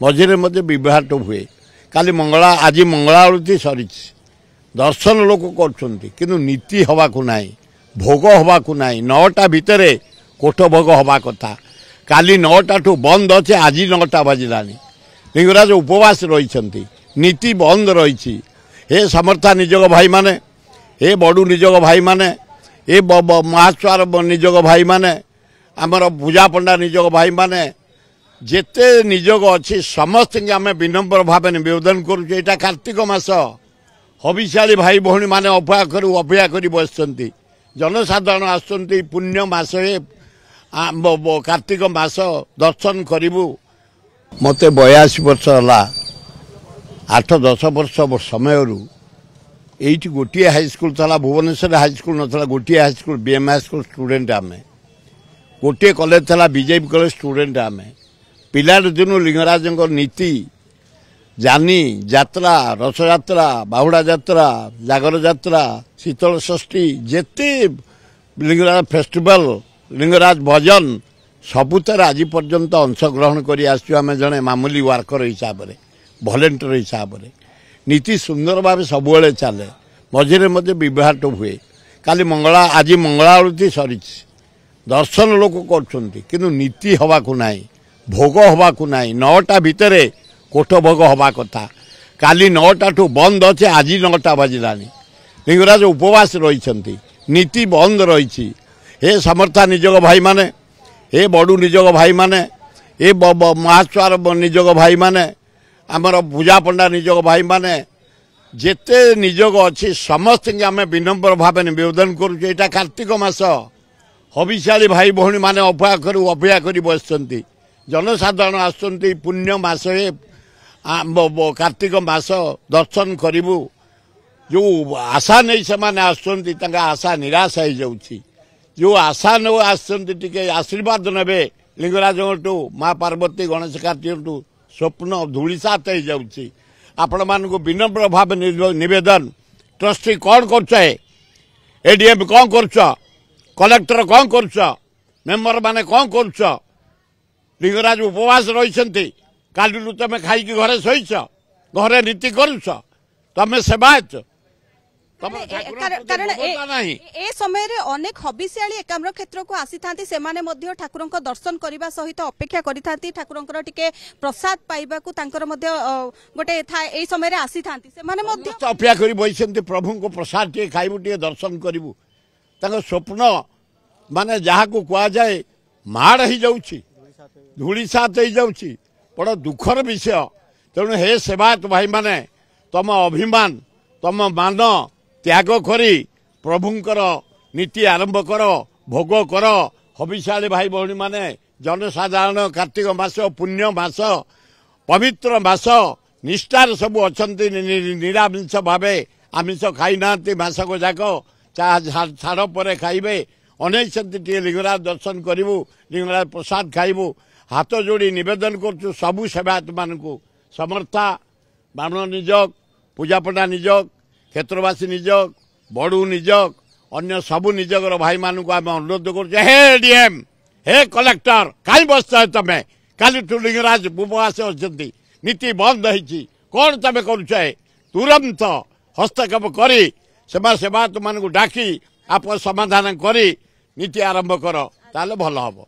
मझे मध्य विभ्राट हुए काली मंगला आज मंगला आरती सरी दर्शन लोक कर नीति हवा को ना भोग हवा को ना 9टा भितर कोठ भोग हवा कथा काली 9टा ठू बंद अच्छे आज 9टा बाजिला लिंगराज उपवास रही नीति बंद रही हे समर्था निजोग भाई माने हे बड़ू निजोग भाई माने हे महास्वार निजोग भाई माने आमर पूजा पंडा निजोग भाई माने जेते निजोग अच्छी समस्त आम विनम्र भाव निवेदन करुँ कार्तिक मास हविशाली भाई भौणी माने अपेक्षा कर बस जनसाधारण आसुँच पुण्य मस कार्तिक मास दर्शन करूँ मत 82 वर्ष है 8-10 वर्ष समय ये गोटे हाईस्कल था भुवनेश्वर हाईस्कल ना गोटे हाईस्कल बीएम हाईस्कल स्टूडेंट आम गोटे कॉलेज था बीजेपी कॉलेज स्टूडेंट आम पिलार दिन लिंगराज नीति जानी यात्रा रथ यात्रा बाहुड़ा यात्रा जागर यात्रा शीतल षष्ठी जेते लिंगराज फेस्टिवल लिंगराज भजन सबुतर आज पर्यंत अंशग्रहण कर जड़े मामूली वर्कर हिसाब से भलेंटियर हिसाब से नीति सुंदर भाव सब चले मझे मध्य विभ्राट हुए काली मंगला आज मंगला आरती सरी दर्शन लोक कर नीति हवा को ना भोग हवा को ना 9टा भितर कोठ भोग हवा कथा काली 9टा ठू बंद अच्छे आज 9टा बाजिला लिंगराज उपवास रही नीति बंद रही हे समर्था निजोग भाई माने हे बड़ू निजोग भाई माने हे महास्वार निजोग भाई माने आमर पूजा पंडा निजोग भाई माने जेते निजोग अच्छी समस्त आम विनम्र भाव निवेदन करुँ कार्तिक मास हविशाली भाई भौणी माने अपेक्षा कर बस जनसाधारण आसुँच पुण्य मस कार्तिक मास दर्शन करूँ जो आशा नहीं से आसुँच आशा निराश हो जाऊँगी जो आशा न आसके आशीर्वाद ने लिंगराज माँ पार्वती गणेश कार्तिक स्वप्न धूलिसात हो जाऊँगी आपण मान विनम्र भाव निवेदन ट्रस्टी कौन कर एडीएम कौन कर कलेक्टर कौन कर मेम्बर माने कौन कर लिंगराज उपवास रही कालू तुम खाई घरे शोच घरे नीति करुच तुम सेवायत कारण ए समय रे अनेक हबिसियाली एकाम्र क्षेत्र को आसी थांती सेमाने मध्य ठाकुर दर्शन करने सहित अपेक्षा करि थांती ठाकुर टिके प्रसाद पाइबा को तांकर मध्य गोटे था ए समय रे आसी थांती सेमाने मध्य अपेक्षा करि बइसंती प्रभु को प्रसाद टे खाइबु टे दर्शन करिवु तांको स्वप्न माने जहा को कुआ जाए माड़ ही जाउची धूलिसात हो जाउची बड़ दुखर विषय तेणु हे सेवायत भाई माने तम अभिमान तम मान त्याग करी प्रभुंकर नीति आरंभ कर भोग कर हविशाली भाई भौणी माने जनसाधारण कार्तिक मास पुण्य मास पवित्र मास निष्ठार सब अच्छे निरामिष भाव आमिष खाई ना मासक जाक छाड़ पर खाइबे अनेक लिंगराज दर्शन करूँ लिंगराज प्रसाद खाइबू हाथ जोड़ी निवेदन करुँ सबू सेवायत मान समर्था ब्राह्मण निजोग पूजा पंडा निजोग क्षेत्रवासी निजोग बड़ू निजोग अन्य सबू निजोगर भाई मान आम अनुरोध कर हे डीएम हे कलेक्टर कहीं बसता है तुम्हें काली लिंगराज उपवास अच्छा नीति बंद होती कौन तुम कर तुरंत हस्तक्षेप करी सेवायत मान डाकी आप समाधान करी नीति आरंभ कर ताले भल हम।